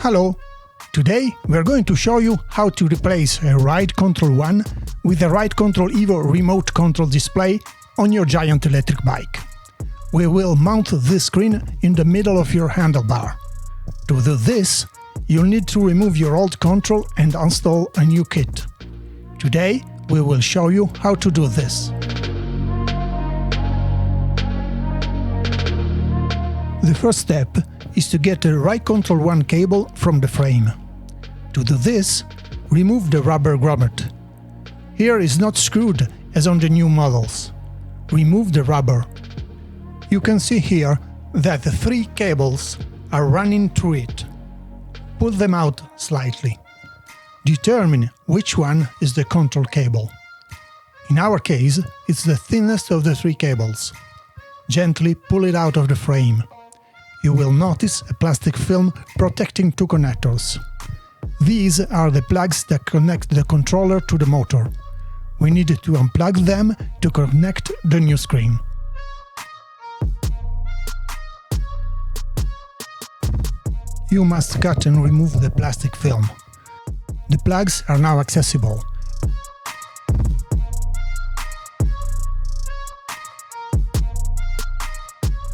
Hello! Today we're going to show you how to replace a Ride Control 1 with a Ride Control Evo remote control display on your giant electric bike. We will mount this screen in the middle of your handlebar. To do this, you'll need to remove your old control and install a new kit. Today we will show you how to do this. The first step is to get the Ride Control 1 cable from the frame. To do this, remove the rubber grommet. Here is not screwed as on the new models. Remove the rubber. You can see here that the 3 cables are running through it. Pull them out slightly. Determine which one is the control cable. In our case, it's the thinnest of the 3 cables. Gently pull it out of the frame. You will notice a plastic film protecting 2 connectors. These are the plugs that connect the controller to the motor. We need to unplug them to connect the new screen. You must cut and remove the plastic film. The plugs are now accessible.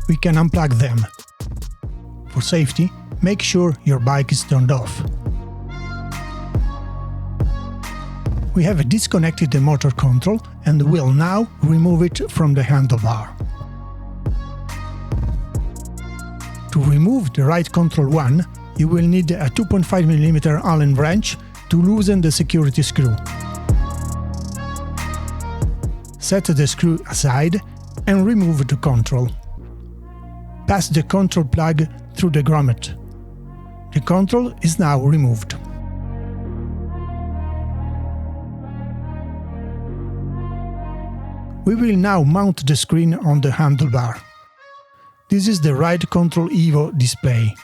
We can unplug them. For safety, make sure your bike is turned off. We have disconnected the motor control and will now remove it from the handlebar. To remove the Ride Control 1, you will need a 2.5 mm Allen wrench to loosen the security screw. Set the screw aside and remove the control. Pass the control plug through the grommet. The control is now removed. We will now mount the screen on the handlebar. This is the Ride Control Evo display.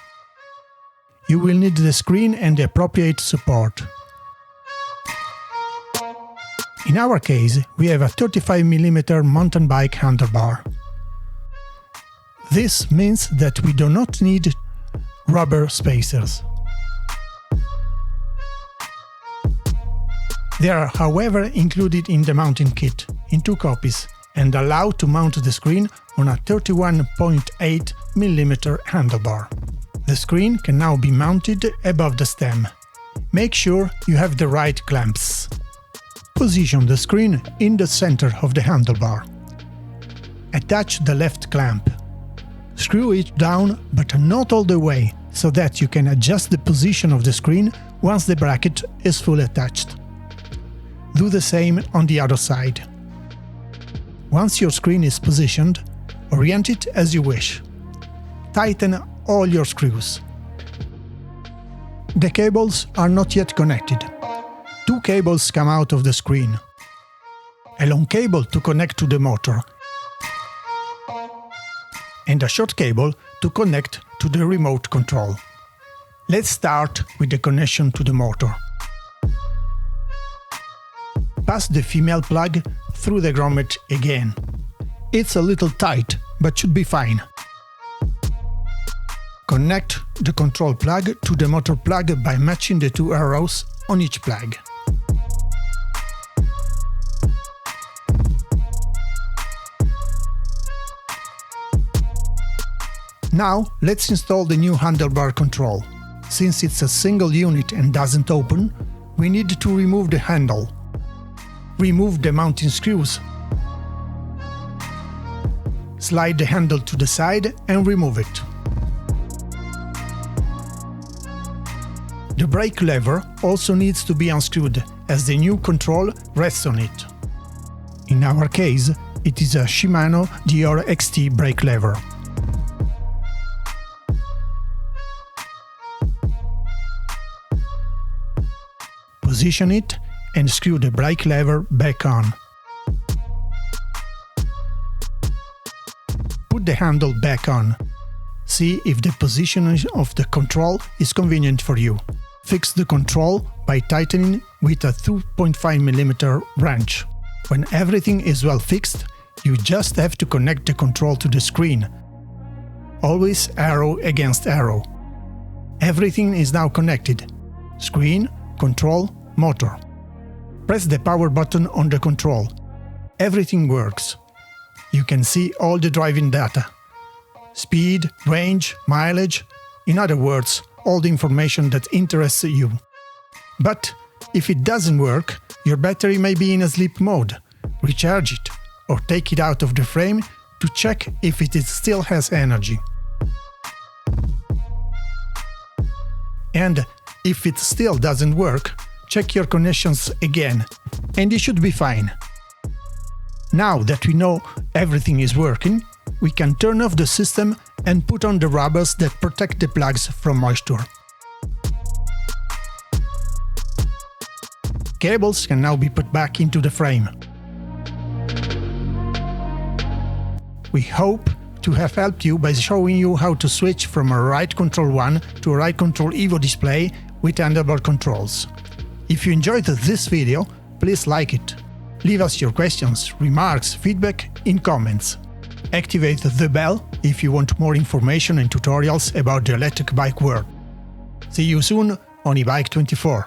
You will need the screen and the appropriate support. In our case, we have a 35 mm mountain bike handlebar. This means that we do not need rubber spacers. They are, however, included in the mounting kit in 2 copies and allow to mount the screen on a 31.8 mm handlebar. The screen can now be mounted above the stem. Make sure you have the right clamps. Position the screen in the center of the handlebar. Attach the left clamp. Screw it down, but not all the way, so that you can adjust the position of the screen once the bracket is fully attached. Do the same on the other side. Once your screen is positioned, orient it as you wish. Tighten all your screws. The cables are not yet connected. 2 cables come out of the screen. A long cable to connect to the motor, and a short cable to connect to the remote control. Let's start with the connection to the motor. Pass the female plug through the grommet again. It's a little tight, but should be fine. Connect the control plug to the motor plug by matching the 2 arrows on each plug. Now let's install the new handlebar control. Since it's a single unit and doesn't open, we need to remove the handle. Remove the mounting screws. Slide the handle to the side and remove it. The brake lever also needs to be unscrewed, as the new control rests on it. In our case, it is a Shimano Dior XT brake lever. Position it and screw the brake lever back on. Put the handle back on. See if the positioning of the control is convenient for you. Fix the control by tightening with a 2.5 mm wrench. When everything is well fixed, you just have to connect the control to the screen. Always arrow against arrow. Everything is now connected. Screen, control, motor. Press the power button on the control. Everything works. You can see all the driving data. Speed, range, mileage, in other words, all the information that interests you. But if it doesn't work, your battery may be in a sleep mode. Recharge it or take it out of the frame to check if it still has energy. And if it still doesn't work, check your connections again, and you should be fine. Now that we know everything is working, we can turn off the system and put on the rubbers that protect the plugs from moisture. Cables can now be put back into the frame. We hope to have helped you by showing you how to switch from a Ride Control 1 to a Ride Control Evo display with handlebar controls. If you enjoyed this video, please like it. Leave us your questions, remarks, feedback in comments. Activate the bell if you want more information and tutorials about the electric bike world. See you soon on eBike24.